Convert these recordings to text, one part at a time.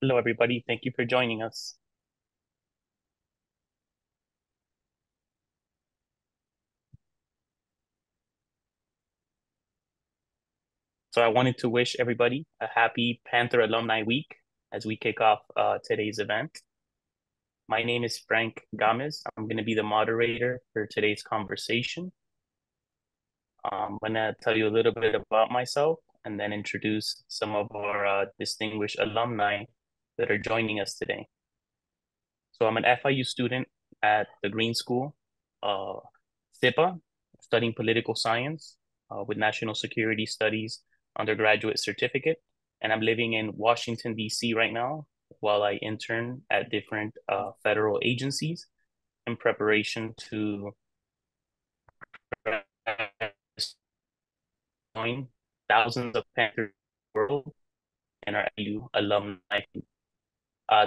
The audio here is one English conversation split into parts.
Hello, everybody. Thank you for joining us. So I wanted to wish everybody a happy Panther Alumni Week as we kick off today's event. My name is Frank Gomez. I'm going to be the moderator for today's conversation. I'm going to tell you a little bit about myself and then introduce some of our distinguished alumni that are joining us today. So I'm an FIU student at the Green School, SIPA, studying political science with national security studies undergraduate certificate. And I'm living in Washington, D.C. right now while I intern at different federal agencies in preparation to join thousands of Panthers world and our FIU alumni.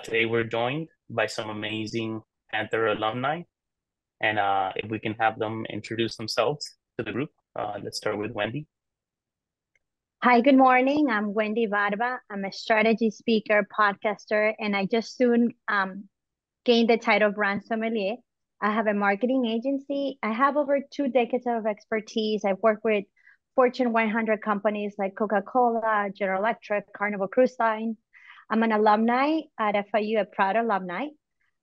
Today we're joined by some amazing Panther alumni. And if we can have them introduce themselves to the group, let's start with Wendy. Hi, good morning. I'm Wendy Barba. I'm a strategy speaker, podcaster, and I just soon gained the title brand sommelier. I have a marketing agency. I have over 2 decades of expertise. I've worked with Fortune 100 companies like Coca-Cola, General Electric, Carnival Cruise Line. I'm an alumni at FIU, a proud alumni.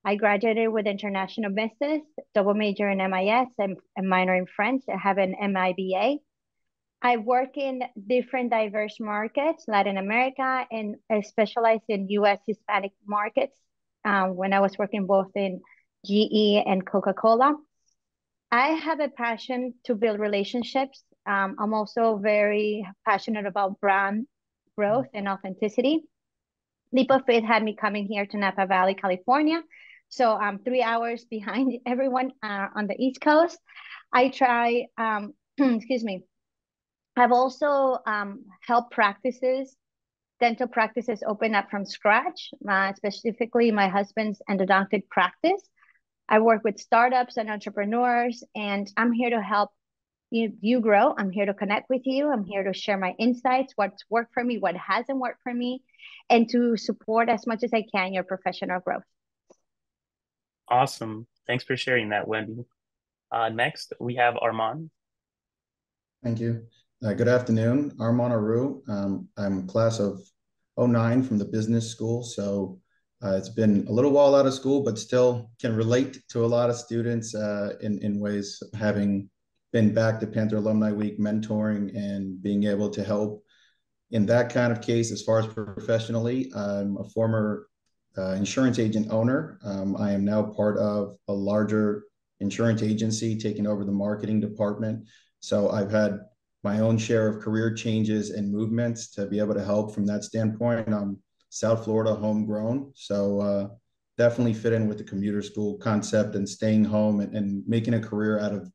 I graduated with international business, double major in MIS and a minor in French. I have an MIBA. I work in different diverse markets, Latin America, and I specialize in US Hispanic markets when I was working both in GE and Coca-Cola. I have a passion to build relationships. I'm also very passionate about brand growth and authenticity. Leap of Faith had me coming here to Napa Valley, California. So I'm 3 hours behind everyone on the East Coast. I try, excuse me, I've also helped dental practices open up from scratch, specifically my husband's endodontic practice. I work with startups and entrepreneurs, and I'm here to help you grow. I'm here to connect with you. I'm here to share my insights, what's worked for me, what hasn't worked for me, and to support as much as I can your professional growth. Awesome. Thanks for sharing that, Wendy. Next, we have Armand. Thank you. Good afternoon, Armand Aru. I'm class of '09 from the business school. So it's been a little while out of school, but still can relate to a lot of students in ways, having been back to Panther Alumni Week, mentoring and being able to help in that kind of case. As far as professionally, I'm a former insurance agent owner. I am now part of a larger insurance agency, taking over the marketing department. So I've had my own share of career changes and movements to be able to help from that standpoint. I'm South Florida homegrown, so definitely fit in with the commuter school concept and staying home and making a career out of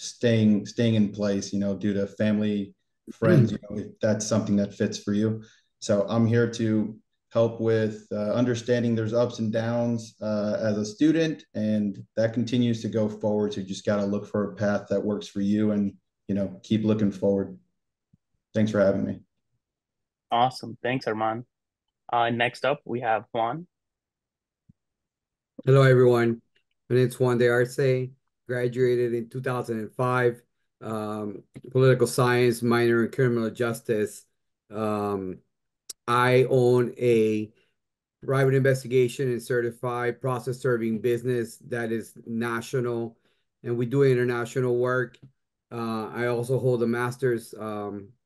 staying in place, due to family, friends, if that's something that fits for you. So I'm here to help with understanding there's ups and downs as a student, and that continues to go forward. So you just got to look for a path that works for you and, keep looking forward. Thanks for having me. Awesome. Thanks, Armand. Next up, we have Juan. Hello, everyone. My name is Juan de Arce, graduated in 2005, political science, minor in criminal justice. I own a private investigation and certified process serving business that is national, and we do international work. I also hold a master's.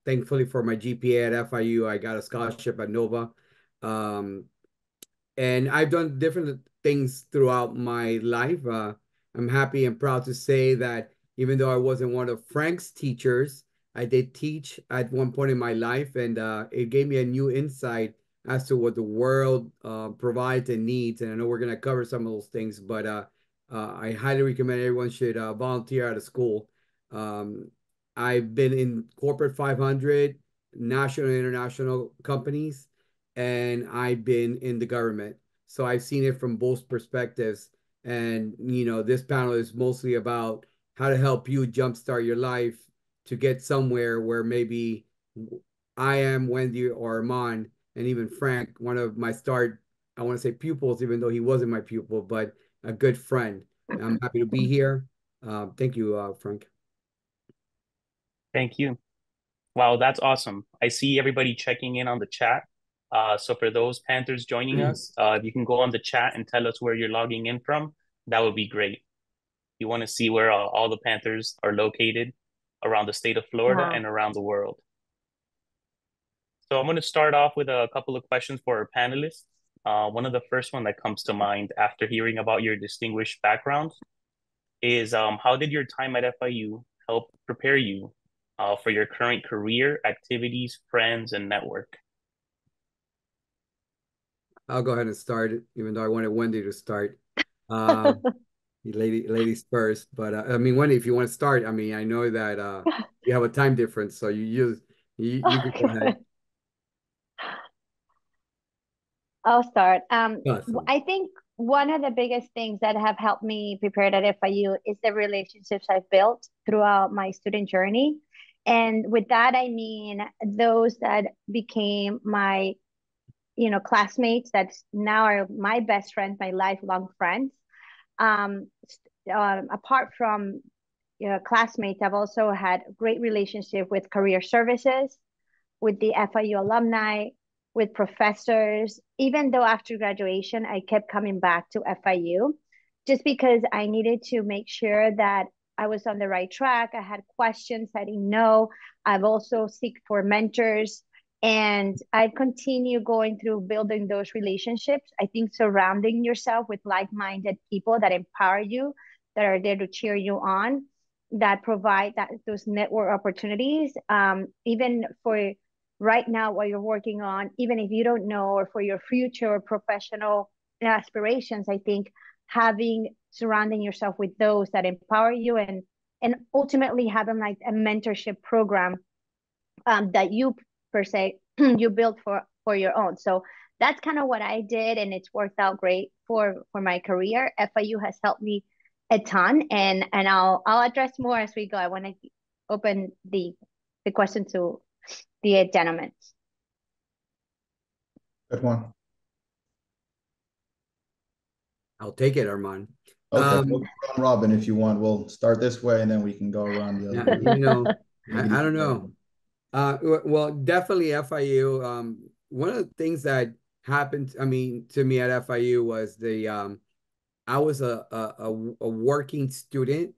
Thankfully for my GPA at FIU, I got a scholarship at Nova. And I've done different things throughout my life. I'm happy and proud to say that even though I wasn't one of Frank's teachers, I did teach at one point in my life, and it gave me a new insight as to what the world provides and needs. And I know we're going to cover some of those things, but I highly recommend everyone should volunteer at a school. I've been in corporate 500, national and international companies, and I've been in the government. So I've seen it from both perspectives. And, this panel is mostly about how to help you jumpstart your life to get somewhere where maybe I am, Wendy or Armand, and even Frank, one of my start I want to say pupils, even though he wasn't my pupil, but a good friend. I'm happy to be here. Thank you, Frank. Thank you. Wow, that's awesome. I see everybody checking in on the chat. So for those Panthers joining us, if you can go on the chat and tell us where you're logging in from, that would be great. You want to see where all the Panthers are located around the state of Florida Wow. and around the world. So I'm going to start off with a couple of questions for our panelists. One of the first one that comes to mind after hearing about your distinguished background is how did your time at FIU help prepare you for your current career, activities, friends, and network? I'll go ahead and start, even though I wanted Wendy to start. Ladies first, but I mean, Wendy, if you want to start, I mean, I know that you have a time difference, so you can go ahead. Okay. I'll start. Awesome. I think one of the biggest things that have helped me prepare at FIU is the relationships I've built throughout my student journey. And with that, I mean those that became my, classmates that now are my best friends, my lifelong friends. Um, Apart from classmates, I've also had a great relationship with career services, with the FIU alumni, with professors. Even though after graduation, I kept coming back to FIU just because I needed to make sure that I was on the right track. I had questions I didn't know. I've also seek for mentors. And I continue going through building those relationships. I think surrounding yourself with like-minded people that empower you, that are there to cheer you on, that provide those network opportunities, even for right now what you're working on, even if you don't know, or for your future professional aspirations. I think having surrounding yourself with those that empower you, and ultimately having like a mentorship program that you per se you build for your own. So that's kind of what I did, and it's worked out great for my career. FIU has helped me a ton, and I'll address more as we go. I want to open the question to the gentleman. Good one. I'll take it, Armand. Okay, we'll go round robin if you want. We'll start this way and then we can go around the other way. I don't know. Well, definitely FIU. One of the things that happened, I mean, to me at FIU was I was a working student.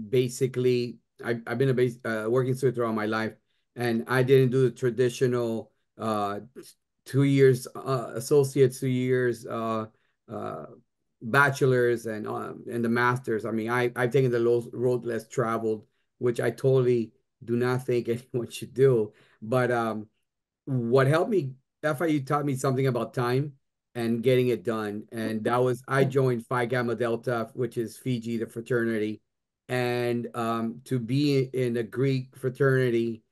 Basically, I've been a working student throughout my life, and I didn't do the traditional 2 years associate, 2 years uh, bachelor's, and the master's. I mean, I've taken the road less traveled, which I totally do not think anyone should do. But what helped me, FIU taught me something about time and getting it done. And that was, I joined Phi Gamma Delta, which is Fiji, the fraternity. And to be in a Greek fraternity,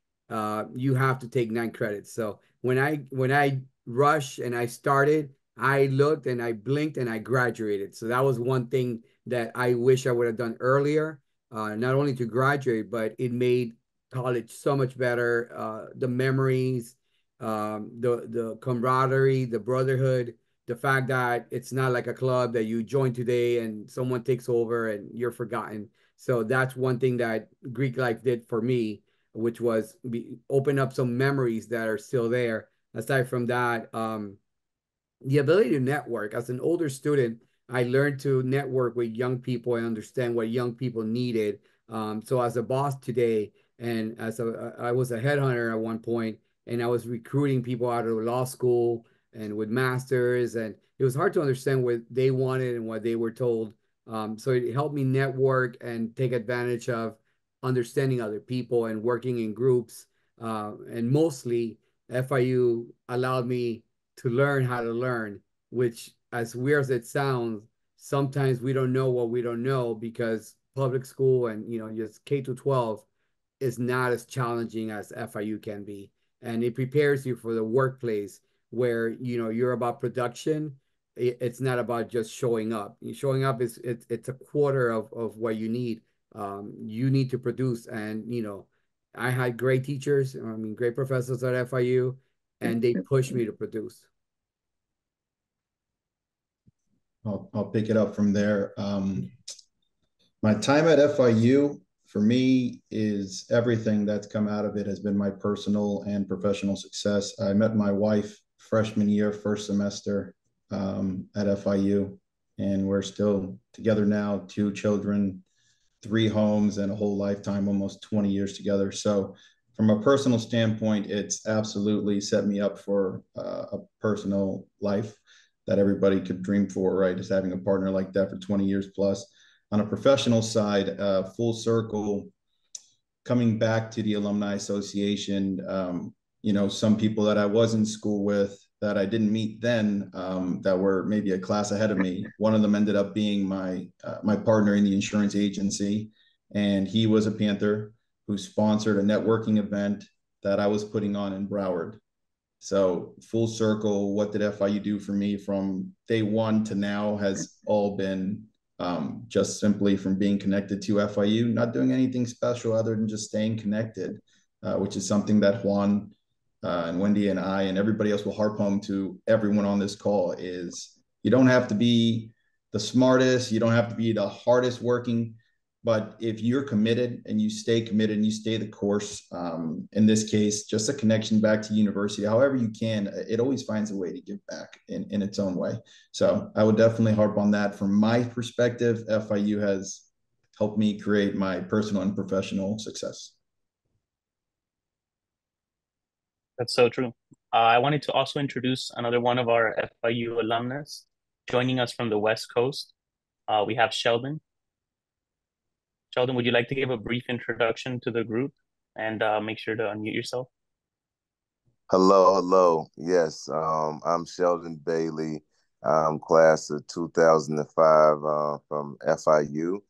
you have to take 9 credits. So when I rushed and I started, I looked and I blinked and I graduated. So that was one thing that I wish I would have done earlier, not only to graduate, but it made college so much better. The memories, the camaraderie, the brotherhood, the fact that it's not like a club that you join today and someone takes over and you're forgotten. So that's one thing that Greek life did for me, which was open up some memories that are still there. Aside from that, the ability to network. As an older student, I learned to network with young people and understand what young people needed. So as a boss today, and I was a headhunter at one point, and I was recruiting people out of law school and with masters, and it was hard to understand what they wanted and what they were told. So it helped me network and take advantage of understanding other people and working in groups. And mostly, FIU allowed me to learn how to learn, which, as weird as it sounds, sometimes we don't know what we don't know, because public school and just K to 12 is not as challenging as FIU can be. And it prepares you for the workplace where you're about production. It's not about just showing up. Showing up is it's a quarter of what you need. You need to produce, and I had great teachers, I mean great professors at FIU, and they pushed me to produce. I'll pick it up from there. My time at FIU for me is everything that's come out of it has been my personal and professional success. I met my wife freshman year, first semester at FIU, and we're still together now, 2 children, 3 homes, and a whole lifetime, almost 20 years together. So from a personal standpoint, it's absolutely set me up for a personal life that everybody could dream for, right? Just having a partner like that for 20 years plus. On a professional side, full circle, coming back to the Alumni Association, some people that I was in school with that I didn't meet then, that were maybe a class ahead of me. One of them ended up being my partner in the insurance agency, and he was a Panther who sponsored a networking event that I was putting on in Broward. So full circle, what did FIU do for me from day one to now has all been just simply from being connected to FIU, not doing anything special other than just staying connected, which is something that Juan and Wendy and I and everybody else will harp home to everyone on this call is you don't have to be the smartest, you don't have to be the hardest working, but if you're committed and you stay committed and you stay the course, in this case, just a connection back to university, however you can, it always finds a way to give back in its own way. So I would definitely harp on that. From my perspective, FIU has helped me create my personal and professional success. That's so true. I wanted to also introduce another one of our FIU alumnus joining us from the West Coast. We have Sheldon. Sheldon, would you like to give a brief introduction to the group and make sure to unmute yourself? Hello, hello. Yes, I'm Sheldon Bailey. I'm class of 2005 from FIU.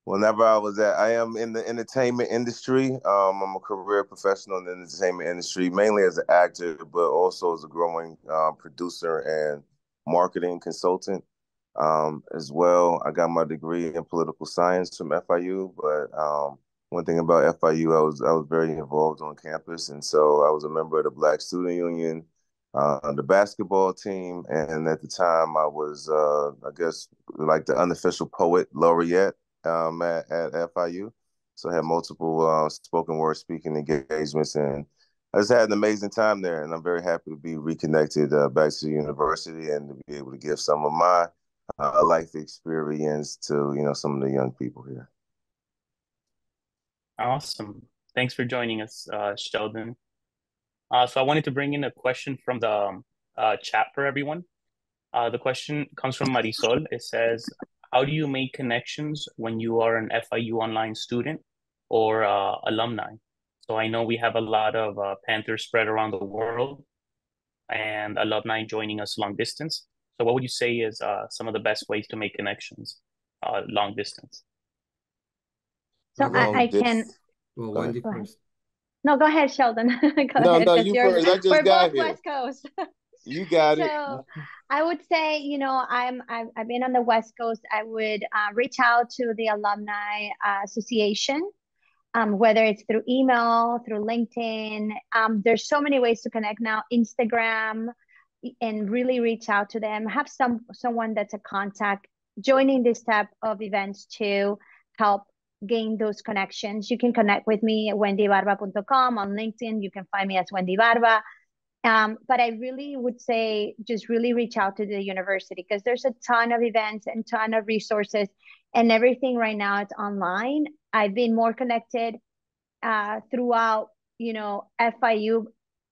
Whenever I am in the entertainment industry. I'm a career professional in the entertainment industry, mainly as an actor, but also as a growing producer and marketing consultant as well. I got my degree in political science from FIU, but one thing about FIU, I was very involved on campus, and so I was a member of the Black Student Union, the basketball team, and at the time I was, I guess, like the unofficial poet laureate at FIU. So I had multiple spoken word speaking engagements, and I just had an amazing time there. And I'm very happy to be reconnected back to the university and to be able to give some of my life experience to some of the young people here. Awesome. Thanks for joining us, Sheldon. So I wanted to bring in a question from the chat for everyone. The question comes from Marisol. It says, how do you make connections when you are an FIU online student or alumni? So I know we have a lot of Panthers spread around the world and alumni joining us long distance. So what would you say is some of the best ways to make connections long distance? So I can. Well, Wendy first. No, go ahead, Sheldon. Go ahead, No, you first. I just we're got both here. West Coast. You got it. So I would say, I've been on the West Coast. I would reach out to the Alumni Association, whether it's through email, through LinkedIn. There's so many ways to connect now, Instagram, and really reach out to them. Have someone that's a contact joining this type of events to help gain those connections. You can connect with me at wendybarba.com on LinkedIn. You can find me as Wendy Barba. But I really would say just really reach out to the university because there's a ton of events and ton of resources and everything right now it's online. I've been more connected throughout, FIU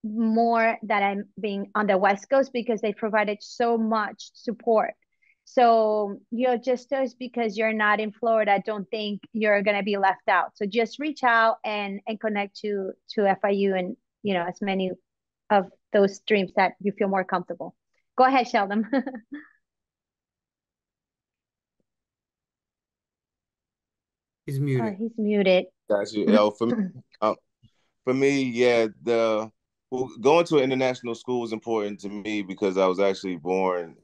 more that I'm being on the West Coast because they provided so much support. So, just as because you're not in Florida, don't think you're going to be left out. So just reach out and connect to FIU and, as many of those streams that you feel more comfortable. Go ahead, Sheldon. He's muted. Oh, he's muted. Got you. For me, yeah, going to an international school was important to me because I was actually born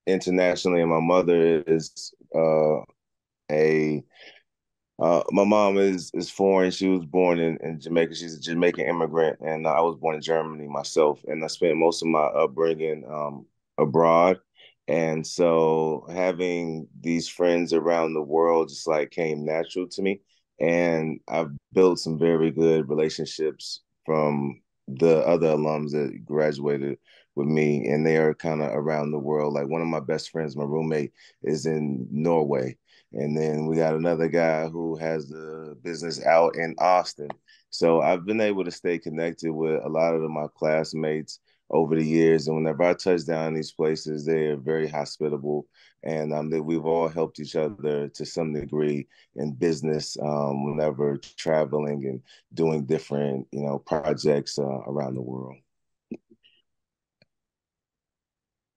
internationally, and my mother is my mom is foreign. She was born in Jamaica. She's a Jamaican immigrant, and I was born in Germany myself. And I spent most of my upbringing abroad. And so having these friends around the world just like came natural to me. And I've built some very good relationships from the other alums that graduated with me, and they are kind of around the world. Like one of my best friends, my roommate, is in Norway. And then we got another guy who has the business out in Austin. So I've been able to stay connected with a lot of my classmates over the years. And whenever I touch down in these places, they are very hospitable. And that we've all helped each other to some degree in business whenever traveling and doing different, projects around the world.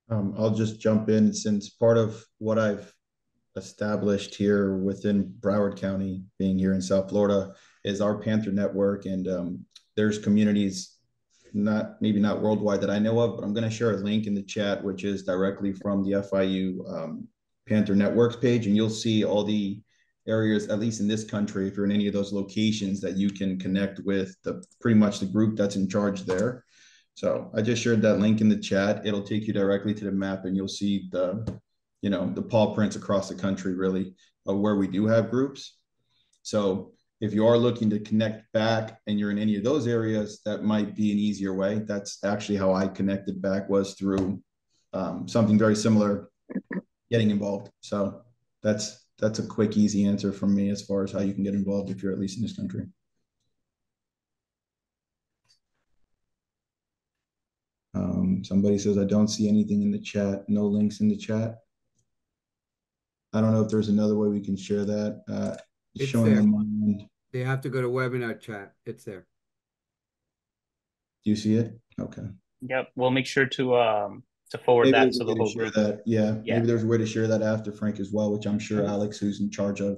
I'll just jump in since part of what I've established here within Broward County, being here in South Florida, is our Panther network. And there's communities, maybe not worldwide that I know of, but I'm going to share a link in the chat, which is directly from the FIU Panther Networks page. And you'll see all the areas, at least in this country, if you're in any of those locations, that you can connect with pretty much the group that's in charge there. So I just shared that link in the chat. It'll take you directly to the map, and you'll see the paw prints across the country, really, of where we do have groups. So if you are looking to connect back and you're in any of those areas, that might be an easier way. That's actually how I connected back, was through something very similar, getting involved. So that's a quick, easy answer from me as far as how you can get involved if you're at least in this country. Somebody says, I don't see anything in the chat. No links in the chat. I don't know if there's another way we can share that. It's showing there. on my end. They have to go to webinar chat. It's there. Do you see it? Okay. Yep. We'll make sure to forward Maybe that there's to a the way to whole share group. that. Yeah. Yeah. Maybe there's a way to share that after Frank as well, which I'm sure Alex, who's in charge of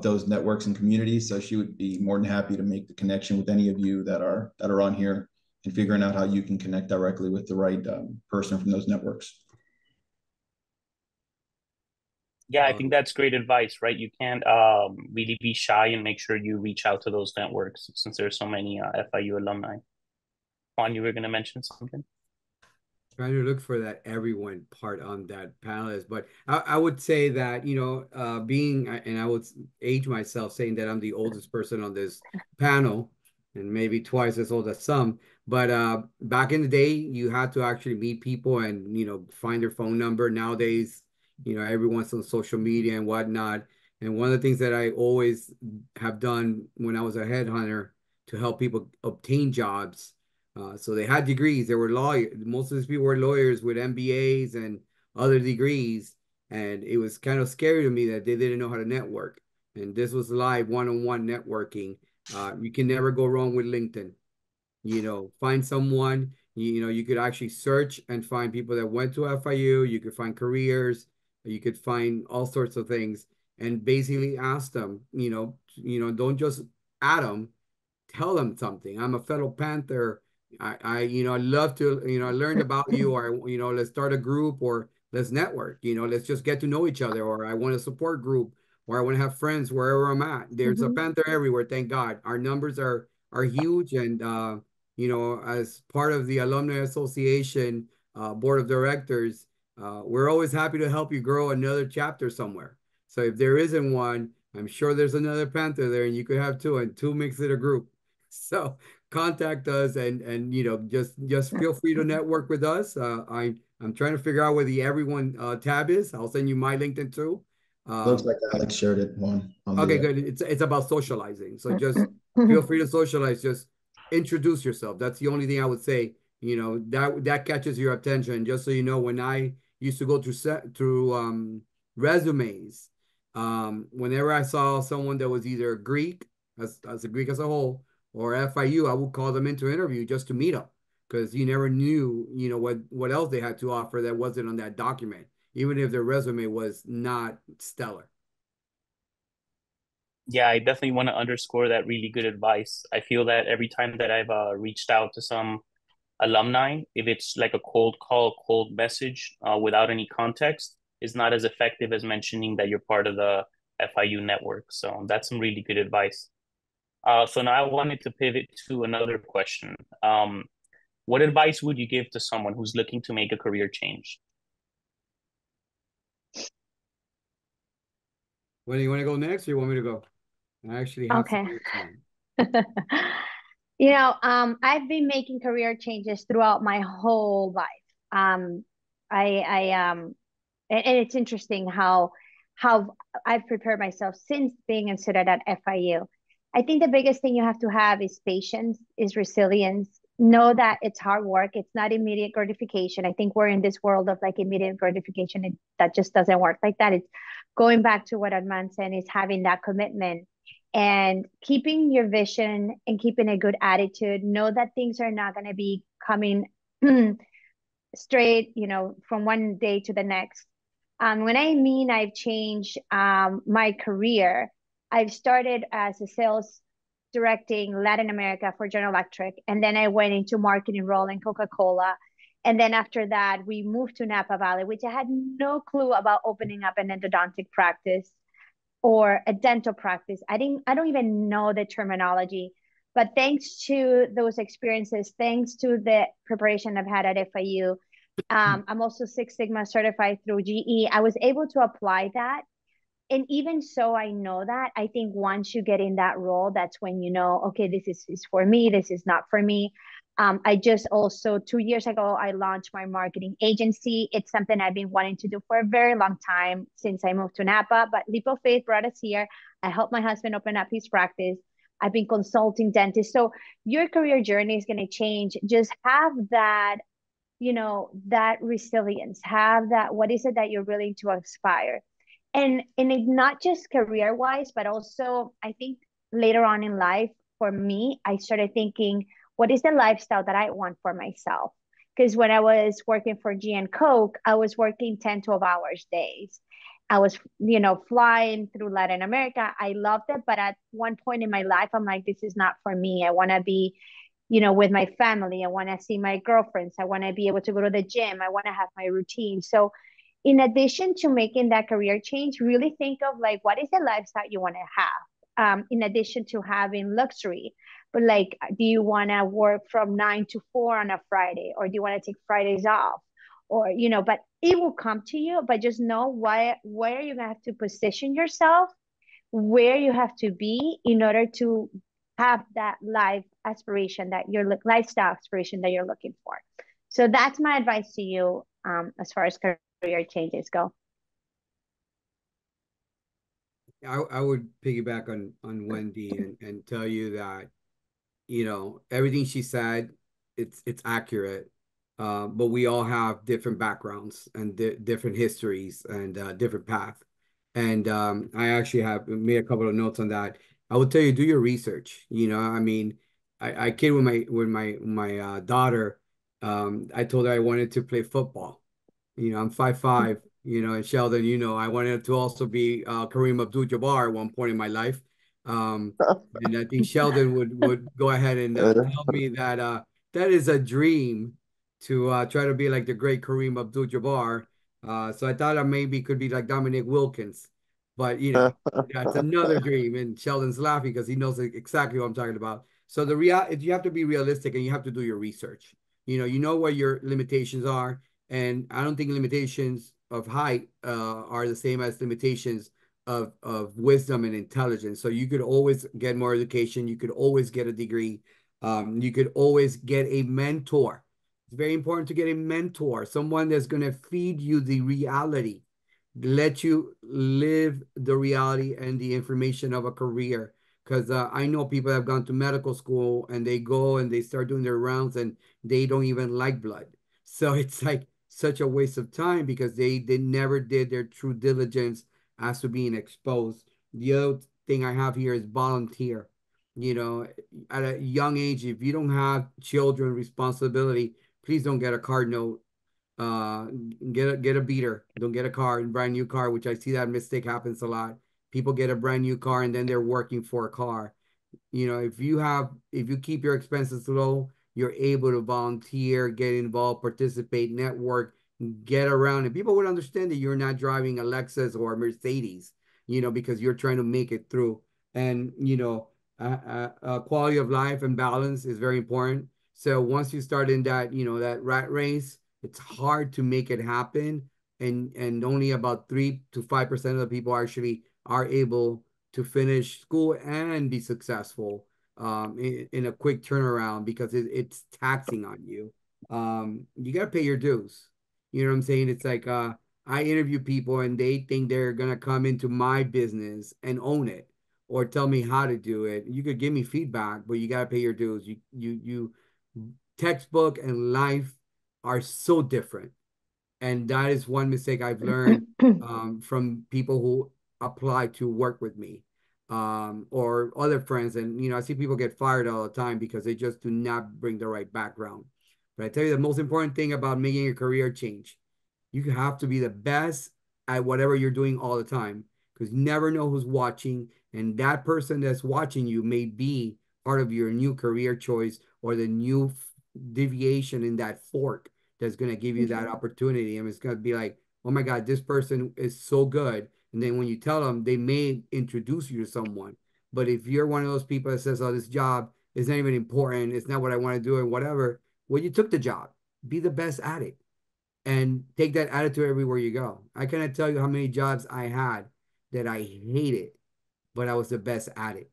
those networks and communities, so she would be more than happy to make the connection with any of you that are on here and figuring out how you can connect directly with the right person from those networks. Yeah, I think that's great advice, right? You can't really be shy and make sure you reach out to those networks since there's so many FIU alumni. Juan, you were going to mention something? Trying to look for that everyone part on that panelist, but I would say that, being, and I would age myself saying that I'm the oldest person on this panel and maybe twice as old as some, but back in the day, you had to actually meet people and, find their phone number. Nowadays, everyone's on social media and whatnot. And one of the things that I always have done when I was a headhunter to help people obtain jobs, so they had degrees. They were lawyers. Most of these people were lawyers with MBAs and other degrees. And it was kind of scary to me that they didn't know how to network. And this was live one-on-one networking. You can never go wrong with LinkedIn. Find someone, you could actually search and find people that went to FIU. You could find careers. You could find all sorts of things and basically ask them, don't just add them, tell them something. I'm a fellow Panther. I love to, I learned about you, or, let's start a group, or let's network, let's just get to know each other, or I want a support group, or I want to have friends wherever I'm at. There's a Panther everywhere. Thank God. Our numbers are huge. And, as part of the Alumni Association board of directors, we're always happy to help you grow another chapter somewhere. So if there isn't one, I'm sure there's another Panther there, and you could have two, and two makes it a group. So contact us, and just feel free to network with us. I'm trying to figure out where the everyone tab is. I'll send you my LinkedIn too. Looks like Alex shared it on Okay, good. It's about socializing. So just feel free to socialize. Just introduce yourself. That's the only thing I would say. That catches your attention. Just so you know, when I used to go through resumes, whenever I saw someone that was either Greek, as a Greek as a whole, or FIU, I would call them into interview just to meet them, because you never knew, what else they had to offer that wasn't on that document, even if their resume was not stellar. Yeah, I definitely want to underscore that really good advice. I feel that every time that I've reached out to some alumni, if it's like a cold call, cold message without any context, is not as effective as mentioning that you're part of the FIU network. So that's some really good advice. So now I wanted to pivot to another question. What advice would you give to someone who's looking to make a career change? When you want to go next, or you want me to go? I actually have some Okay. notes here. I've been making career changes throughout my whole life. I and it's interesting how I've prepared myself since being considered at FIU. I think the biggest thing you have to have is patience, is resilience. Know that it's hard work. It's not immediate gratification. I think we're in this world of like immediate gratification. That just doesn't work like that. It's going back to what Armand said, is having that commitment and keeping your vision and keeping a good attitude. Know that things are not going to be coming straight, from one day to the next. When I mean I've changed my career, I've started as a sales directing Latin America for General Electric, and then I went into marketing role in Coca-Cola. And then after that, we moved to Napa Valley, which I had no clue about opening up an endodontic practice or a dental practice. I don't even know the terminology. But thanks to those experiences, thanks to the preparation I've had at FIU, I'm also Six Sigma certified through GE. I was able to apply that. And even so, I know that I think once you get in that role, that's when you know, okay, is for me, this is not for me. I just also 2 years ago, I launched my marketing agency. It's something I've been wanting to do for a very long time since I moved to Napa, but Leap of Faith brought us here. I helped my husband open up his practice. I've been consulting dentists. So your career journey is going to change. Just have that, that resilience, have that, what is it that you're willing to aspire? And it, not just career wise, but also I think later on in life, for me, I started thinking, what is the lifestyle that I want for myself? Because when I was working for G and Coke, I was working 10, 12 hours days. I was, flying through Latin America. I loved it. But at one point in my life, I'm like, this is not for me. I want to be, with my family. I want to see my girlfriends. I want to be able to go to the gym. I want to have my routine. So in addition to making that career change, really think of like, what is the lifestyle you want to have? In addition to having luxury, but like, do you want to work from 9 to 4 on a Friday, or do you want to take Fridays off? Or, but it will come to you, but just know where you have to position yourself, where you have to be in order to have that lifestyle aspiration that you're looking for. So that's my advice to you, as far as career changes go. I would piggyback on Wendy and tell you that, everything she said, it's accurate. But we all have different backgrounds and different histories and different path. And I actually have made a couple of notes on that. I would tell you, do your research. I mean, I kid with my daughter. I told her I wanted to play football. I'm 5'5", and Sheldon, I wanted to also be Kareem Abdul-Jabbar at one point in my life. And I think Sheldon would go ahead and tell me that that is a dream to try to be like the great Kareem Abdul-Jabbar. So I thought I maybe could be like Dominic Wilkins, but that's another dream. And Sheldon's laughing because he knows exactly what I'm talking about. So you have to be realistic and you have to do your research. You know what your limitations are, and I don't think limitations of height are the same as limitations of wisdom and intelligence. So you could always get more education. You could always get a degree. You could always get a mentor. It's very important to get a mentor, someone that's going to feed you the reality, let you live the reality and the information of a career. Because I know people have gone to medical school and they go and they start doing their rounds and they don't even like blood. So it's like such a waste of time because they never did their true diligence as to being exposed. The other thing I have here is volunteer. At a young age, if you don't have children responsibility, please don't get a car note. Uh, get a beater. Don't get a car, a brand new car, which I see that mistake happens a lot. People get a brand new car and then they're working for a car. If you keep your expenses low, you're able to volunteer, get involved, participate, network, get around, and people would understand that you're not driving a Lexus or a Mercedes, because you're trying to make it through. And quality of life and balance is very important. So once you start in that rat race, it's hard to make it happen. And only about 3 to 5% of the people actually are able to finish school and be successful in a quick turnaround because it's taxing on you. You got to pay your dues. You know what I'm saying? It's like I interview people and they think they're gonna come into my business and own it or tell me how to do it. You could give me feedback, but you gotta pay your dues. You textbook and life are so different. And that is one mistake I've learned from people who apply to work with me or other friends. And, I see people get fired all the time because they just do not bring the right background. But I tell you, the most important thing about making a career change, you have to be the best at whatever you're doing all the time because you never know who's watching. And that person that's watching you may be part of your new career choice or the new deviation in that fork that's going to give you that opportunity. And it's going to be like, oh my God, this person is so good. And then when you tell them, they may introduce you to someone. But if you're one of those people that says, oh, this job is not even important, it's not what I want to do, and whatever, well, you took the job. Be the best at it and take that attitude everywhere you go. I cannot tell you how many jobs I had that I hated, but I was the best at it.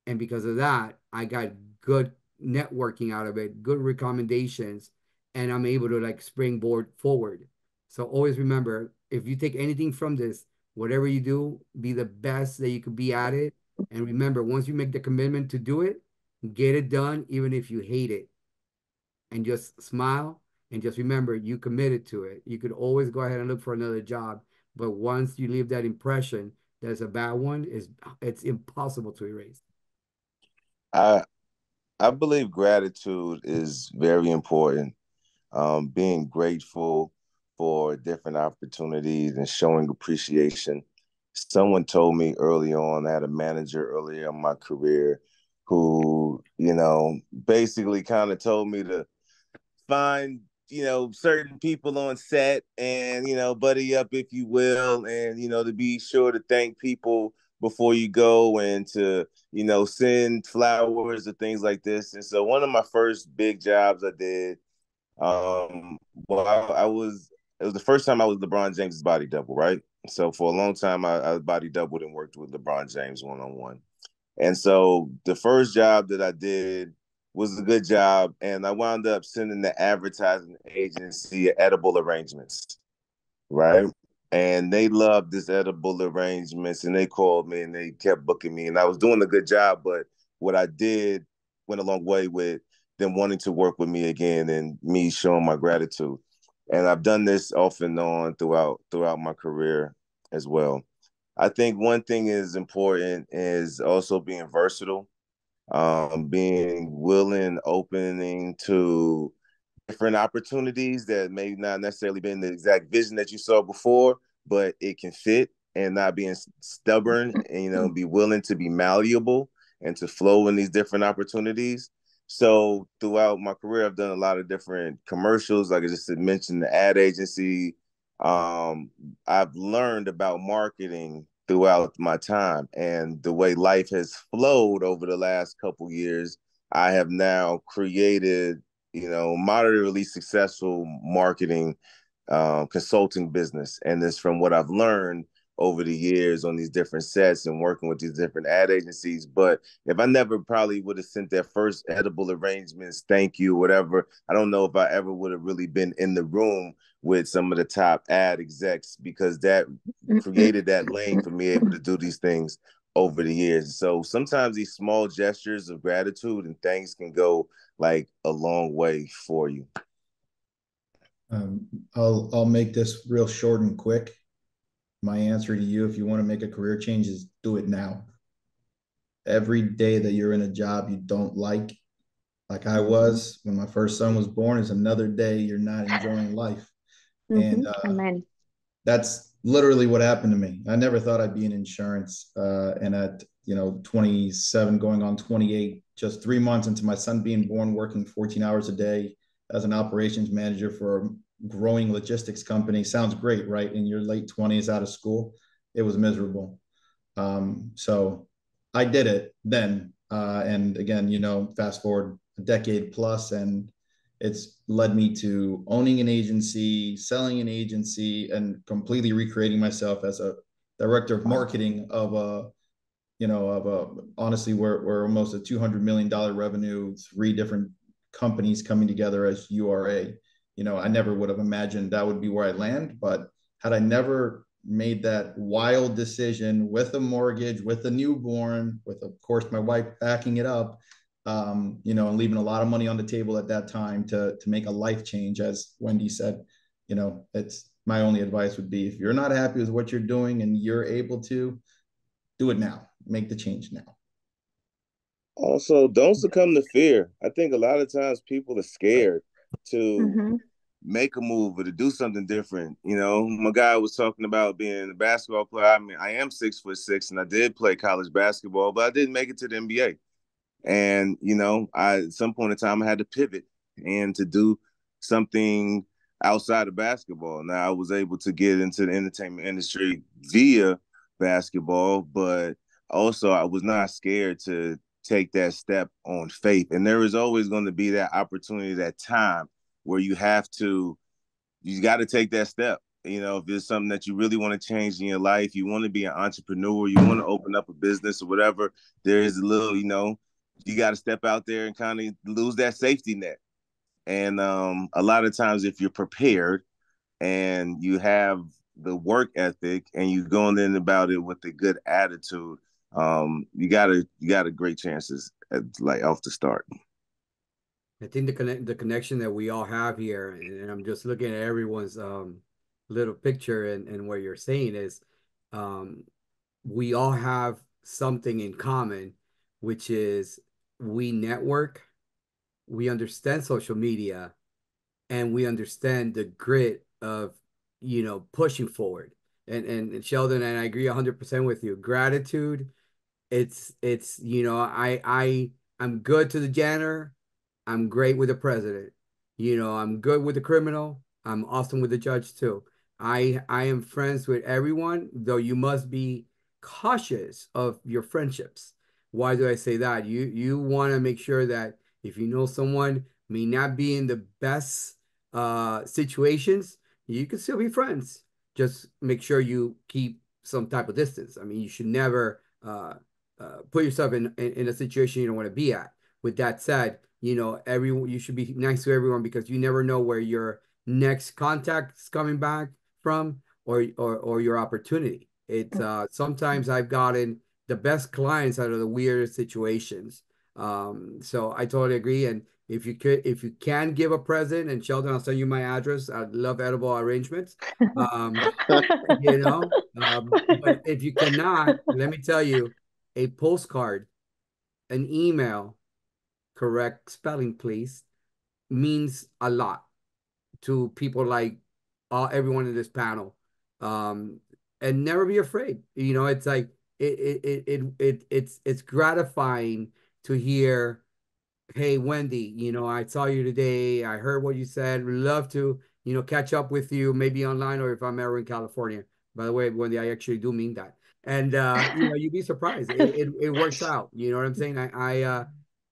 And because of that, I got good networking out of it, good recommendations, and I'm able to like springboard forward. So always remember, if you take anything from this, whatever you do, be the best that you could be at it. And remember, once you make the commitment to do it, get it done, even if you hate it. And just smile and just remember you committed to it. You could always go ahead and look for another job. But once you leave that impression that's a bad one, it's impossible to erase. I I believe gratitude is very important. Being grateful for different opportunities and showing appreciation. Someone told me early on, I had a manager earlier in my career who, basically kind of told me to find, certain people on set and, buddy up, if you will, and, to be sure to thank people before you go and to, send flowers or things like this. And so one of my first big jobs I did, well, it was the first time I was LeBron James's body double, right? So for a long time, I body doubled and worked with LeBron James one-on-one. And so the first job that I did was a good job, and I wound up sending the advertising agency edible arrangements, right? And they loved this edible arrangements, and they called me and they kept booking me, and I was doing a good job. But what I did went a long way with them wanting to work with me again and me showing my gratitude. And I've done this off and on throughout my career as well. I think one thing is important is also being versatile, being willing, opening to different opportunities that may not necessarily been the exact vision that you saw before, but it can fit, and not being stubborn and, be willing to be malleable and to flow in these different opportunities. So throughout my career, I've done a lot of different commercials. Like I just mentioned, the ad agency. I've learned about marketing throughout my time, and the way life has flowed over the last couple years. I have now created, moderately successful marketing consulting business. And it's from what I've learned over the years on these different sets and working with these different ad agencies. But if I never probably would have sent that first edible arrangements, thank you, whatever, I don't know if I ever would have really been in the room with some of the top ad execs, because that created that lane for me able to do these things over the years. So sometimes these small gestures of gratitude and thanks can go like a long way for you. I'll make this real short and quick. My answer to you, if you want to make a career change, is do it now. Every day that you're in a job you don't like I was when my first son was born, is another day you're not enjoying life. And Amen. that's literally what happened to me. I never thought I'd be in insurance. And at 27 going on 28, just 3 months into my son being born, working 14 hours a day as an operations manager for a growing logistics company. Sounds great, right? In your late 20s out of school. It was miserable. So I did it then. And again, fast forward a decade plus, and it's led me to owning an agency, selling an agency, and completely recreating myself as a director of marketing of a, honestly, we're almost a $200 million revenue, 3 different companies coming together as URA. I never would have imagined that would be where I land, but had I never made that wild decision with a mortgage, with a newborn, with, of course, my wife backing it up, and leaving a lot of money on the table at that time to make a life change, as Wendy said, it's my only advice would be, if you're not happy with what you're doing and you're able to do it now, make the change now. Also, don't succumb to fear. I think a lot of times people are scared to make a move or to do something different. My guy was talking about being a basketball player. I mean, I am 6'6", and I did play college basketball, but I didn't make it to the NBA. And, at some point in time, I had to pivot and to do something outside of basketball. Now, I was able to get into the entertainment industry via basketball, but also I was not scared to take that step on faith. And there is always going to be that opportunity, that time where you got to take that step. If there's something that you really want to change in your life, you want to be an entrepreneur, you want to open up a business or whatever, there is a little, you got to step out there and kind of lose that safety net. And a lot of times, if you're prepared and you have the work ethic and you're going in about it with a good attitude, you got a great chances off the start. I think the connection that we all have here, and I'm just looking at everyone's little picture, and what you're saying is, we all have something in common, which is we network, we understand social media, and we understand the grit of pushing forward. And Sheldon, and I agree 100% with you. Gratitude. It's I'm good to the janitor. I'm great with the president. I'm good with the criminal. I'm awesome with the judge too. I am friends with everyone, though you must be cautious of your friendships. Why do I say that? You want to make sure that if someone may not be in the best situations, you can still be friends. Just make sure you keep some type of distance. I mean, you should never put yourself in a situation you don't want to be at. With that said, you should be nice to everyone, because you never know where your next contact is coming back from, or your opportunity. It's sometimes I've gotten the best clients out of the weirdest situations. So I totally agree. And if you can give a present, and Sheldon, I'll send you my address. I love edible arrangements. But if you cannot, let me tell you, a postcard, an email, correct spelling, please, means a lot to people like everyone in this panel. And never be afraid. It's like it's gratifying to hear, hey, Wendy, I saw you today. I heard what you said. Would love to, catch up with you, maybe online, or if I'm ever in California. By the way, Wendy, I actually do mean that. And you'd be surprised. It works out. You know what I'm saying?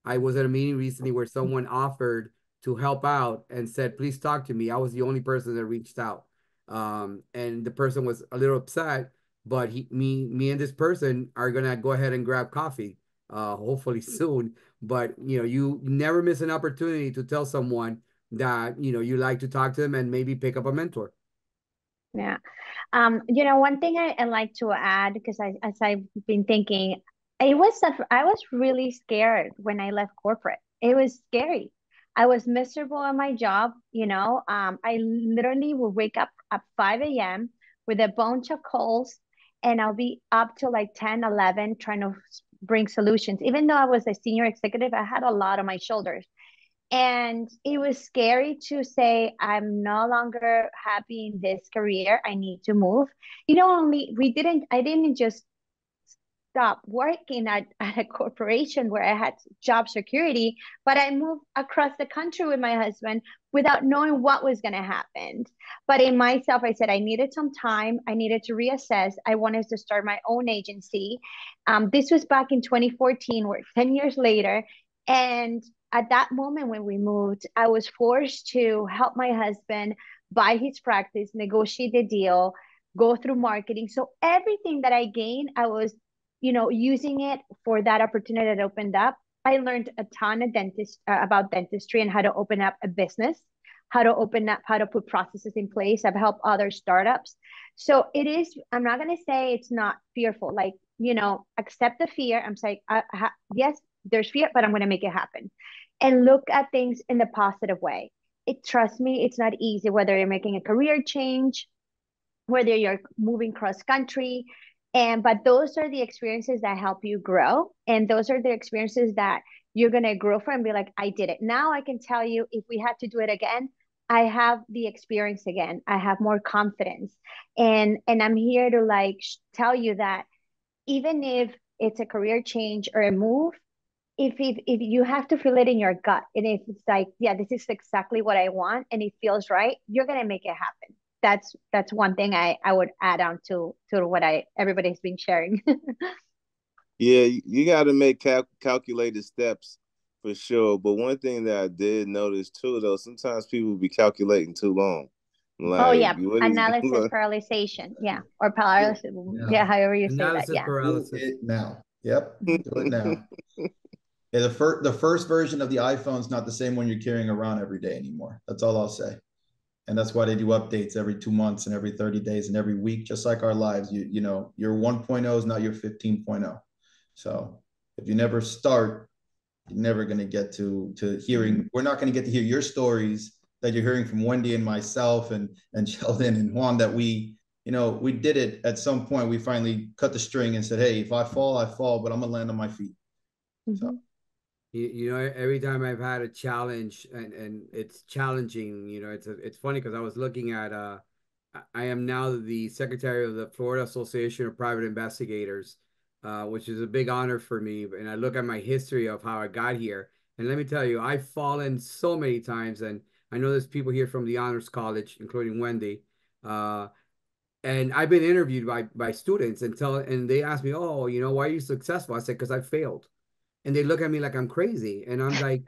I was at a meeting recently where someone offered to help out and said, please talk to me. I was the only person that reached out. And the person was a little upset, but me and this person are gonna go ahead and grab coffee, hopefully soon. But you never miss an opportunity to tell someone that you like to talk to them and maybe pick up a mentor. Yeah. One thing I like to add, because as I've been thinking, I was really scared when I left corporate. It was scary. I was miserable at my job. I literally would wake up at 5 a.m. with a bunch of calls, and I'll be up till like 10, 11 trying to bring solutions. Even though I was a senior executive, I had a lot on my shoulders. And it was scary to say, I'm no longer happy in this career. I need to move. I didn't just stop working at a corporation where I had job security, but I moved across the country with my husband without knowing what was going to happen. But in myself, I said I needed some time. I needed to reassess. I wanted to start my own agency. This was back in 2014, or 10 years later. And at that moment when we moved, I was forced to help my husband buy his practice, negotiate the deal, go through marketing. So everything that I gained, I was, using it for that opportunity that opened up. I learned a ton of about dentistry and how to open up a business, how to put processes in place. I've helped other startups. So it is, I'm not going to say it's not fearful. Like, accept the fear. I'm saying, yes, there's fear, but I'm going to make it happen. And look at things in the positive way. Trust me, it's not easy, whether you're making a career change, whether you're moving cross country. But those are the experiences that help you grow. And those are the experiences that you're going to grow from and be like, I did it. Now I can tell you, if we had to do it again, I have the experience again. I have more confidence. And I'm here to like tell you that even if it's a career change or a move, if you have to feel it in your gut, and if it's like, yeah, this is exactly what I want and it feels right, you're gonna make it happen. That's one thing I would add on to what everybody's been sharing. Yeah, you got to make calculated steps for sure. But one thing that I did notice too, though, sometimes people be calculating too long. Oh Like, yeah, what is analysis paralysis, yeah, or paralysis, yeah, Now, however you say that, Analysis yeah. do paralysis. it now. Yep, do it now. Yeah, the first version of the iPhone is not the same one you're carrying around every day anymore. That's all I'll say. And that's why they do updates every 2 months and every 30 days and every week, just like our lives. Your 1.0 is not your 15.0. So if you never start, you're never going to get to hearing. We're not going to get to hear your stories that you're hearing from Wendy and myself and Sheldon and Juan, that we did it at some point. We finally cut the string and said, hey, if I fall, I fall, but I'm going to land on my feet. So. Mm-hmm. Every time I've had a challenge and it's challenging, it's funny because I was looking at I am now the secretary of the Florida Association of Private Investigators, which is a big honor for me. And I look at my history of how I got here, and let me tell you, I've fallen so many times, and I know there's people here from the Honors College, including Wendy, uh, and I've been interviewed by students and they ask me, oh, why are you successful? I said, because I failed. And they look at me like I'm crazy. And I'm like,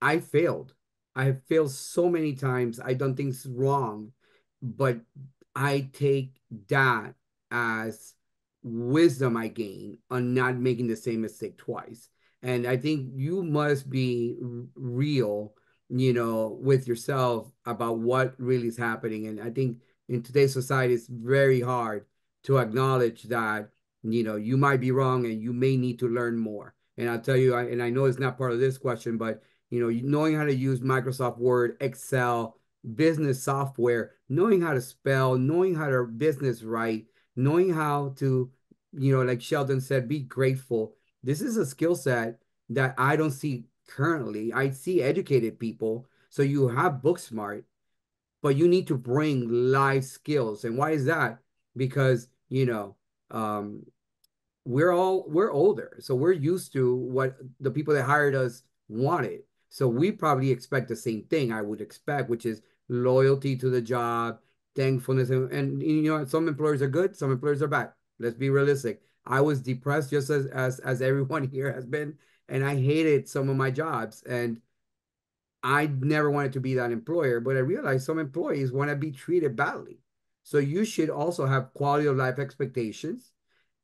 I failed. I have failed so many times. I've done things wrong, but I take that as wisdom I gain on not making the same mistake twice. And I think you must be real, with yourself about what really is happening. And I think in today's society, it's very hard to acknowledge that, you might be wrong and you may need to learn more. And I'll tell you, and I know it's not part of this question, but knowing how to use Microsoft Word, Excel, business software, knowing how to spell, knowing how to business write, knowing how to, like Sheldon said, be grateful. This is a skill set that I don't see currently. I see educated people. So you have book smart, but you need to bring life skills. And why is that? Because, um, we're older, so we're used to what the people that hired us wanted. So we probably expect the same thing, I would expect, which is loyalty to the job, thankfulness, and some employers are good, some employers are bad. Let's be realistic. I was depressed just as everyone here has been, and I hated some of my jobs, and I never wanted to be that employer, but I realized some employees want to be treated badly. So you should also have quality of life expectations,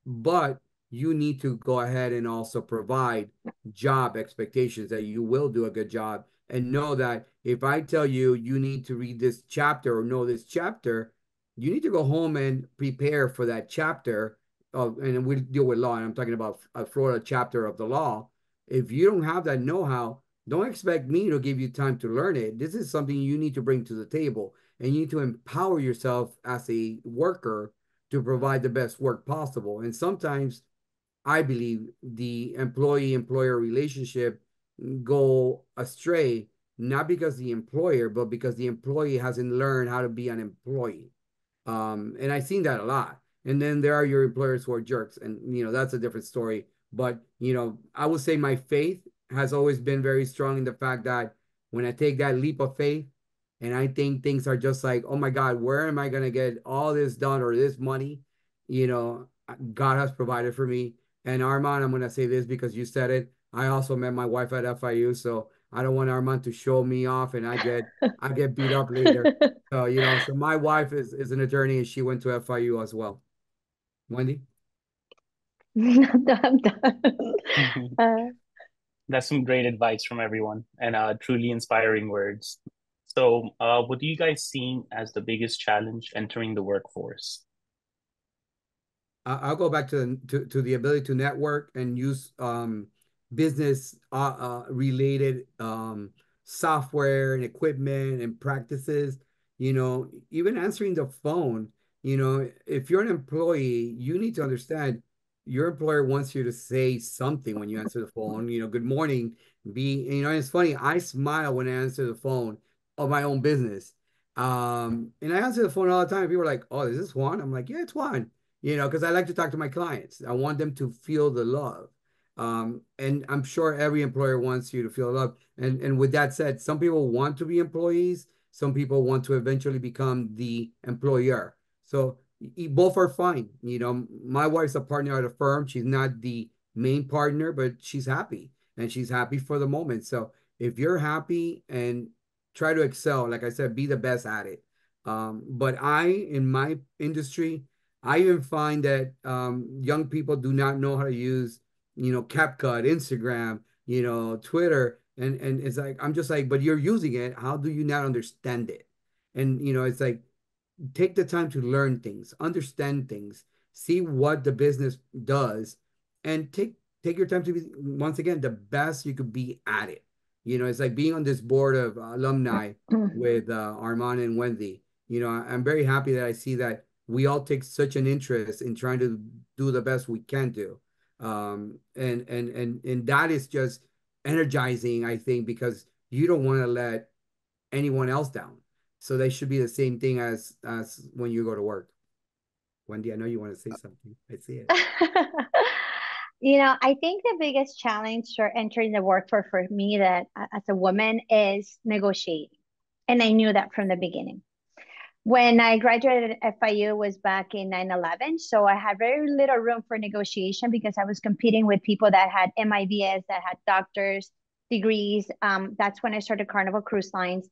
but you need to go ahead and also provide job expectations that you will do a good job, and know that if I tell you you need to read this chapter or know this chapter, you need to go home and prepare for that chapter of, and we deal with law, and I'm talking about a Florida chapter of the law. If you don't have that know-how, don't expect me to give you time to learn it. This is something you need to bring to the table, and you need to empower yourself as a worker to provide the best work possible. And sometimes I believe the employee-employer relationship go astray, not because the employer, but because the employee hasn't learned how to be an employee. And I've seen that a lot. And then there are your employers who are jerks, and that's a different story. But I would say my faith has always been very strong in the fact that when I take that leap of faith, and I think things are just like, oh my God, where am I gonna get all this done or this money? You know, God has provided for me. And Armand, I'm gonna say this because you said it. I also met my wife at FIU, so I don't want Armand to show me off and I get beat up later. So, so my wife is an attorney and she went to FIU as well. Wendy? I'm done. Uh, That's some great advice from everyone and truly inspiring words. So, what do you guys see as the biggest challenge entering the workforce? I'll go back to the ability to network and use business related software and equipment and practices. Even answering the phone. If you're an employee, you need to understand your employer wants you to say something when you answer the phone. Good morning. And it's funny. I smile when I answer the phone of my own business. And I answer the phone all the time. People are like, "Oh, is this Juan?" I'm like, "Yeah, it's Juan." Because I like to talk to my clients. I want them to feel the love. And I'm sure every employer wants you to feel love. And with that said, some people want to be employees. Some people want to eventually become the employer. So both are fine. My wife's a partner at a firm. She's not the main partner, but she's happy. And she's happy for the moment. So if you're happy and try to excel, like I said, be the best at it. But in my industry, I even find that young people do not know how to use, CapCut, Instagram, Twitter. And it's like, I'm just like, but you're using it. How do you not understand it? And, it's like, take the time to learn things, understand things, see what the business does, and take your time to be, once again, the best you could be at it. It's like being on this board of alumni with Armand and Wendy. I'm very happy that I see that we all take such an interest in trying to do the best we can do. And that is just energizing, I think, because you don't want to let anyone else down. So they should be the same thing as when you go to work. Wendy, I know you want to say something. I see it. I think the biggest challenge for entering the workforce for me that as a woman is negotiating. And I knew that from the beginning. When I graduated at FIU was back in 9/11. So I had very little room for negotiation because I was competing with people that had MIBS, that had doctors' degrees. That's when I started Carnival Cruise Lines.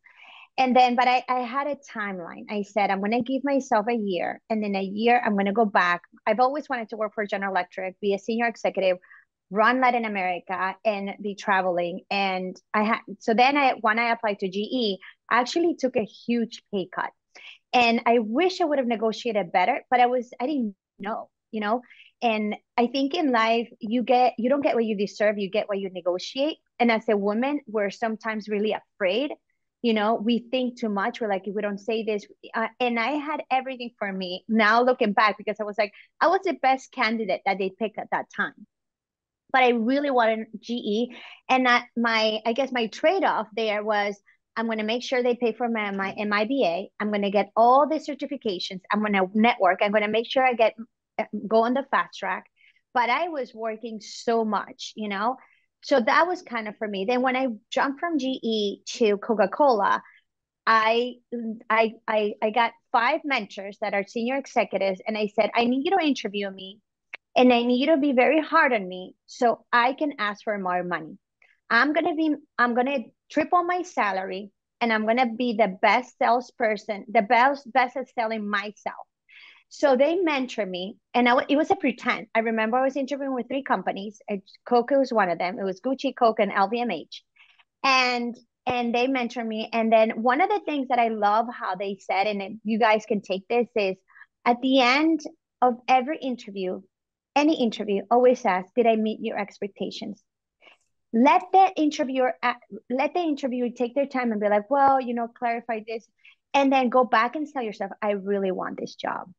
And then, but I had a timeline. I said, I'm going to give myself a year. And in a year, I'm going to go back. I've always wanted to work for General Electric, be a senior executive, run Latin America, and be traveling. And so then when I applied to GE, I actually took a huge pay cut. And I wish I would have negotiated better, but I didn't know. And I think in life, you don't get what you deserve, you get what you negotiate. And as a woman, we're sometimes really afraid. We think too much. We're like, if we don't say this, and I had everything for me now looking back, because I was like, I was the best candidate that they picked at that time. But I really wanted GE. And I guess my trade-off there was, I'm going to make sure they pay for my MIBA. I'm going to get all the certifications. I'm going to network. I'm going to make sure I go on the fast track. But I was working so much, So that was kind of for me. Then when I jumped from GE to Coca-Cola, I got 5 mentors that are senior executives, and I said, I need you to interview me, and I need you to be very hard on me so I can ask for more money. I'm gonna triple my salary, and I'm gonna be the best salesperson, the best at selling myself. So they mentor me, and it was a pretend. I remember I was interviewing with 3 companies. Coca was one of them. It was Gucci, Coca, and LVMH. And they mentor me. And then one of the things that I love how they said, and you guys can take this, is at the end of every interview, any interview, always ask, did I meet your expectations? Let the interviewer take their time and be like, well, clarify this, and then go back and tell yourself, I really want this job.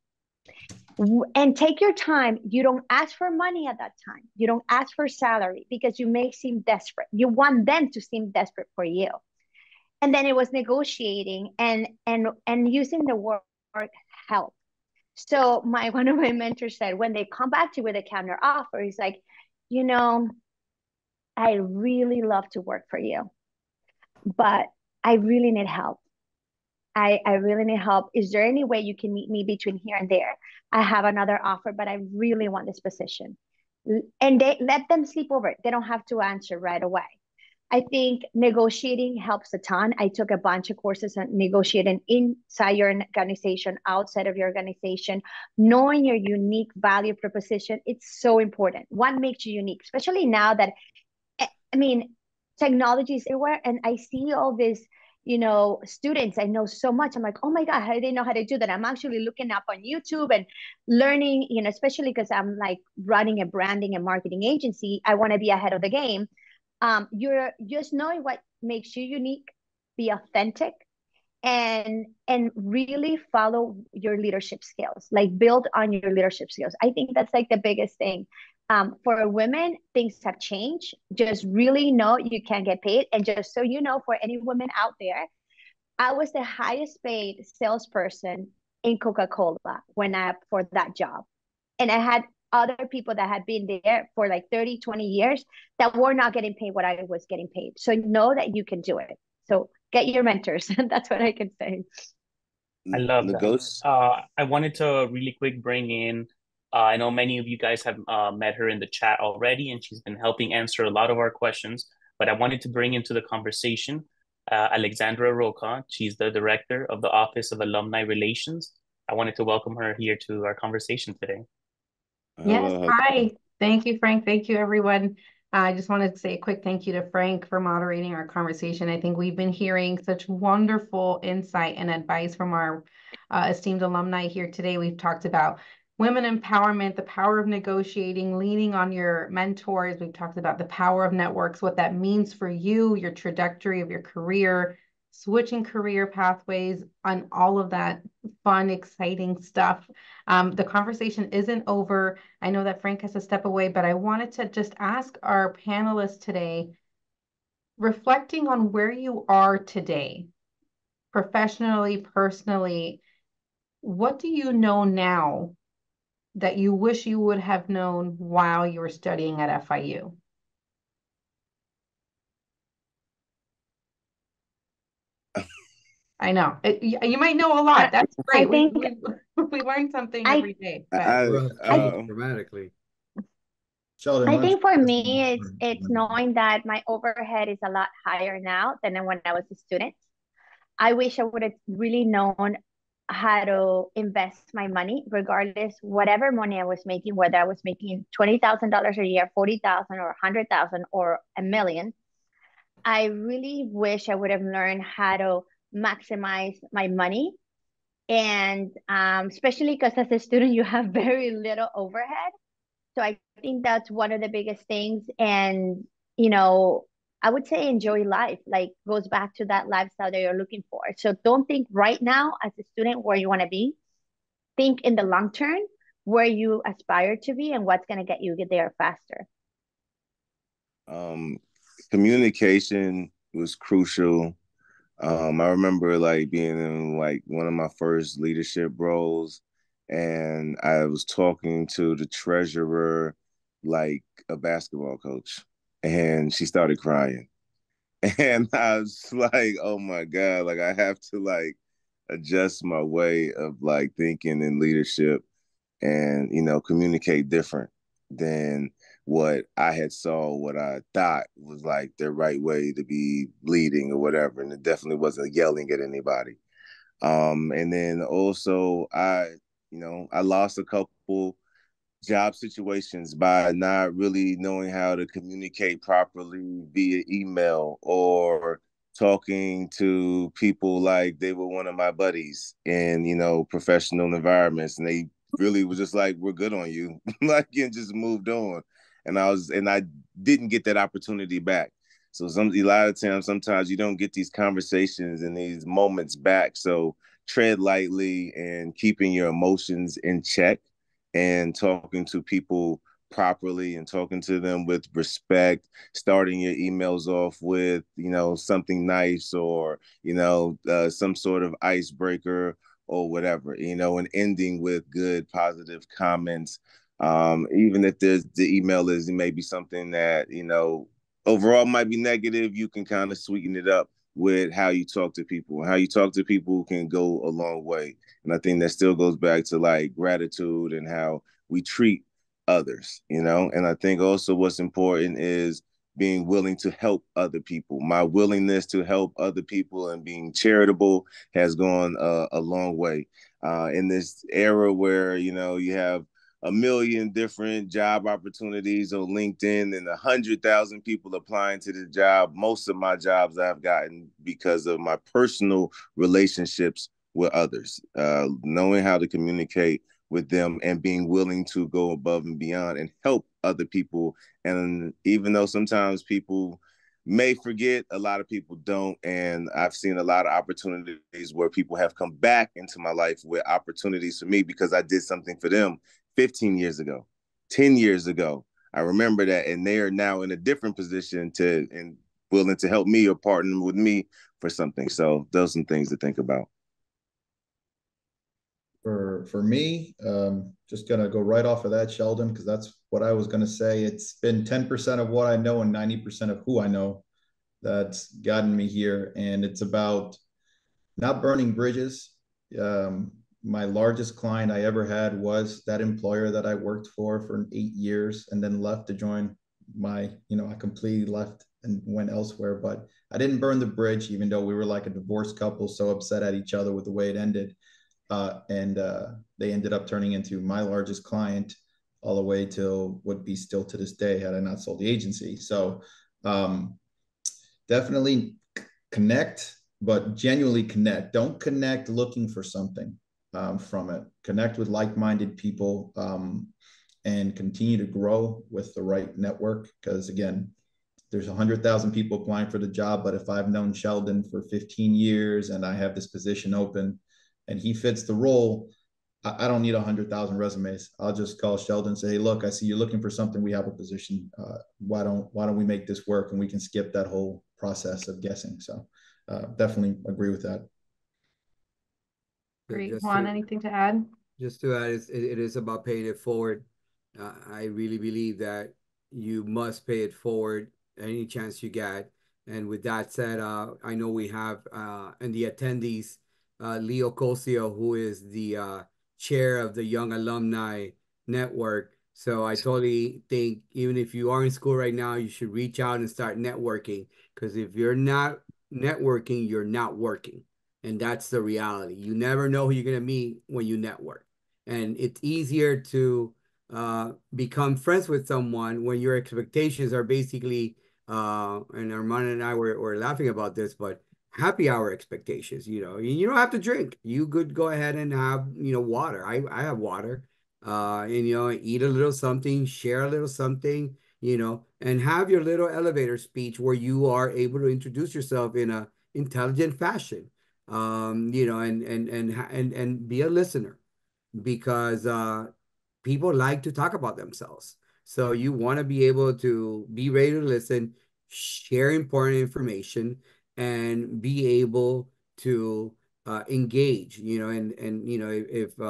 And take your time. You don't ask for money at that time. You don't ask for salary because you may seem desperate. You want them to seem desperate for you. And then it was negotiating and using the word help. So one of my mentors said, when they come back to you with a counter offer, he's like, I really love to work for you, but I really need help. I really need help. Is there any way you can meet me between here and there? I have another offer, but I really want this position. And they let them sleep over it. They don't have to answer right away. I think negotiating helps a ton. I took a bunch of courses on negotiating inside your organization, outside of your organization. Knowing your unique value proposition, it's so important. What makes you unique, especially now that, I mean, technology is everywhere, and I see all these, students. I know so much. I'm like, oh my God, how do they know how to do that? I'm actually looking up on YouTube and learning, especially because I'm like running a branding and marketing agency. I want to be ahead of the game. You're just knowing what makes you unique, be authentic, and really follow your leadership skills, like build on your leadership skills. I think that's like the biggest thing. For women, things have changed. Just really know you can get paid. And just so you know, for any women out there, I was the highest paid salesperson in Coca-Cola for that job. And I had other people that had been there for like 30, 20 years that were not getting paid what I was getting paid. So know that you can do it. So get your mentors. That's what I can say. I love that. Negoti I wanted to really quick bring in, I know many of you guys have met her in the chat already, and she's been helping answer a lot of our questions, but I wanted to bring into the conversation Alexandra Roca. She's the director of the Office of Alumni Relations. I wanted to welcome her here to our conversation today. Yes, Hello, hello. hi. Thank you, Frank. Thank you, everyone. I just wanted to say a quick thank you to Frank for moderating our conversation. I think we've been hearing such wonderful insight and advice from our esteemed alumni here today. We've talked about women empowerment, the power of negotiating, leaning on your mentors. We've talked about the power of networks, what that means for you, your trajectory of your career, switching career pathways, on all of that fun, exciting stuff. The conversation isn't over. I know that Frank has to step away, but I wanted to just ask our panelists today, reflecting on where you are today, professionally, personally, what do you know now that you wish you would have known while you were studying at FIU? I know. You might know a lot. That's I great. think We learn something I every day. But Growth I changed dramatically. Sheldon, I why don't think for you me, it's knowing that my overhead is a lot higher now than when I was a student. I wish I would have really known how to invest my money, regardless whatever money I was making, whether I was making $20,000 a year, 40,000, or 100,000, or a million. I really wish I would have learned how to maximize my money, and especially because as a student you have very little overhead. So I think that's one of the biggest things. And, you know, I would say enjoy life, like goes back to that lifestyle that you're looking for. So don't think right now as a student where you want to be. Think in the long term where you aspire to be and what's going to get you get there faster. Um, Communication was crucial. I remember like being in like one of my first leadership roles, and I was talking to the treasurer like a basketball coach, and she started crying. And I was like, oh my God, like I have to like adjust my way of like thinking in leadership and, communicate different than what I had saw, what I thought was like the right way to be leading or whatever. And it definitely wasn't yelling at anybody. And then also I lost a couple job situations by not really knowing how to communicate properly via email or talking to people like they were one of my buddies in, professional environments. And they really was just like, we're good on you, like, and just moved on. And I didn't get that opportunity back. So a lot of times, sometimes you don't get these conversations and these moments back. So tread lightly and keeping your emotions in check and talking to people properly and talking to them with respect, starting your emails off with, something nice or, some sort of icebreaker or whatever, and ending with good, positive comments. Even if the email is maybe something that, overall might be negative, you can kind of sweeten it up with how you talk to people. How you talk to people can go a long way. And I think that still goes back to like gratitude and how we treat others, And I think also what's important is being willing to help other people. My willingness to help other people and being charitable has gone a long way. In this era where, you know, you have a million different job opportunities on LinkedIn and 100,000 people applying to the job. Most of my jobs I've gotten because of my personal relationships with others, knowing how to communicate with them and being willing to go above and beyond and help other people. And even though sometimes people may forget, a lot of people don't. And I've seen a lot of opportunities where people have come back into my life with opportunities for me because I did something for them 15 years ago, 10 years ago. I remember that, and they are now in a different position to and willing to help me or partner with me for something. So those are some things to think about. For me, just gonna go right off of that, Sheldon, because that's what I was gonna say. It's been 10% of what I know and 90% of who I know that's gotten me here, and it's about not burning bridges. My largest client I ever had was that employer that I worked for 8 years and then left to join my, I completely left and went elsewhere. But I didn't burn the bridge, even though we were like a divorced couple, so upset at each other with the way it ended. And they ended up turning into my largest client all the way till would be still to this day had I not sold the agency. So definitely connect, but genuinely connect. Don't connect looking for something from it. Connect with like-minded people and continue to grow with the right network. Because again, there's 100,000 people applying for the job, but if I've known Sheldon for 15 years and I have this position open and he fits the role, I don't need 100,000 resumes. I'll just call Sheldon and say, hey, look, I see you're looking for something. We have a position. Why don't we make this work? And we can skip that whole process of guessing. So definitely agree with that. Great. Juan, anything to add? Just to add, it is about paying it forward. I really believe that you must pay it forward any chance you get. And with that said, I know we have in the attendees, Leo Cosio, who is the chair of the Young Alumni Network. So I totally think even if you are in school right now, you should reach out and start networking. Because if you're not networking, you're not working. And that's the reality. You never know who you're going to meet when you network. And it's easier to become friends with someone when your expectations are basically, and Armand and I were laughing about this, but happy hour expectations, you don't have to drink. You could go ahead and have, water. I have water, and, eat a little something, share a little something, and have your little elevator speech where you are able to introduce yourself in a intelligent fashion, and be a listener because people like to talk about themselves. So you want to be able to be ready to listen, share important information, and be able to engage, if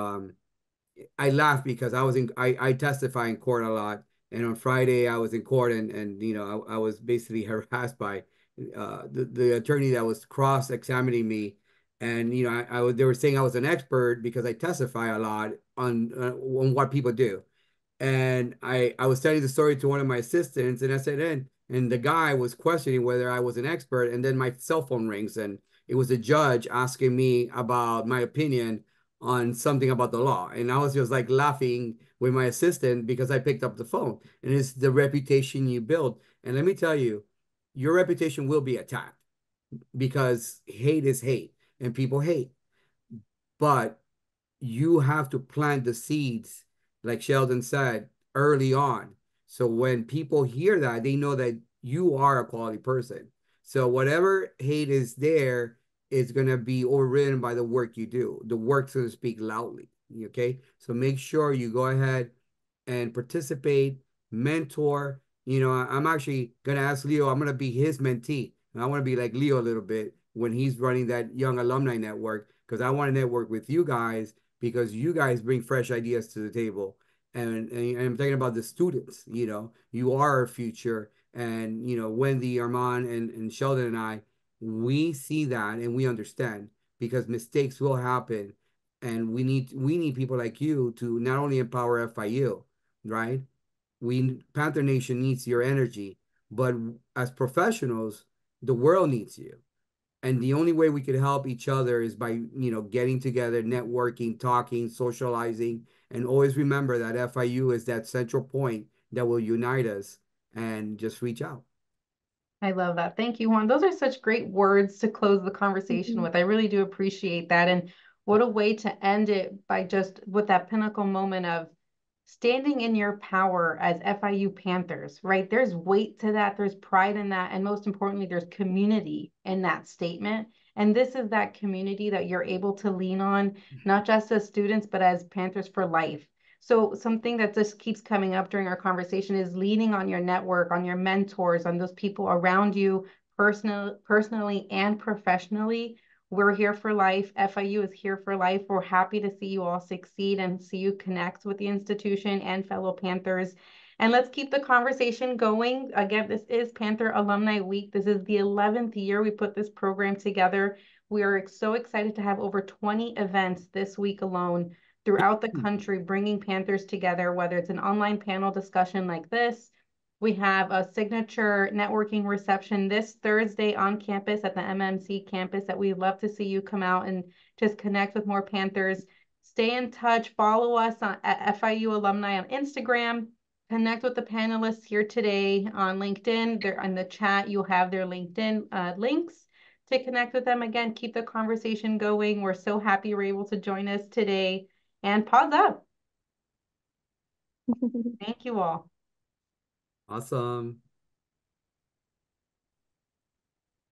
I laugh because I testify in court a lot. And on Friday I was in court and I was basically harassed by the attorney that was cross-examining me. And, they were saying I was an expert because I testify a lot on what people do. And I was telling the story to one of my assistants and I said, and the guy was questioning whether I was an expert. And then my cell phone rings and it was a judge asking me about my opinion on something about the law. And I was just like laughing with my assistant because I picked up the phone. And it's the reputation you build. And let me tell you, your reputation will be attacked because hate is hate and people hate. But you have to plant the seeds, like Sheldon said, early on. So when people hear that, they know that you are a quality person. So whatever hate is there is going to be overridden by the work you do. The work's going to speak loudly. Okay. So make sure you go ahead and participate, mentor. I'm actually going to ask Leo, I'm going to be his mentee. And I want to be like Leo a little bit when he's running that Young Alumni Network, because I want to network with you guys because you guys bring fresh ideas to the table. And I'm thinking about the students, you are our future. And, Wendy, Armand, and Sheldon and I, we see that and we understand because mistakes will happen. And we need people like you to not only empower FIU, right? Panther Nation needs your energy, But as professionals, the world needs you. And the only way we could help each other is by, getting together, networking, talking, socializing, and always remember that FIU is that central point that will unite us, and just reach out. I love that. Thank you, Juan. Those are such great words to close the conversation with. I really do appreciate that. And what a way to end it, by just with that pinnacle moment of standing in your power as FIU Panthers, right? There's weight to that, there's pride in that, and most importantly, there's community in that statement. And this is that community that you're able to lean on, not just as students, but as Panthers for life. So something that just keeps coming up during our conversation is leaning on your network, on your mentors, on those people around you, personally and professionally. We're here for life. FIU is here for life. We're happy to see you all succeed and see you connect with the institution and fellow Panthers. And let's keep the conversation going. Again, this is Panther Alumni Week. This is the 11th year we put this program together. We are so excited to have over 20 events this week alone throughout the country, bringing Panthers together, whether it's an online panel discussion like this. We have a signature networking reception this Thursday on campus at the MMC campus that we'd love to see you come out and just connect with more Panthers. Stay in touch. Follow us at FIU Alumni on Instagram. Connect with the panelists here today on LinkedIn. They're in the chat. You'll have their LinkedIn links to connect with them. Again, keep the conversation going. We're so happy you're able to join us today. And pause up. Thank you all. Awesome.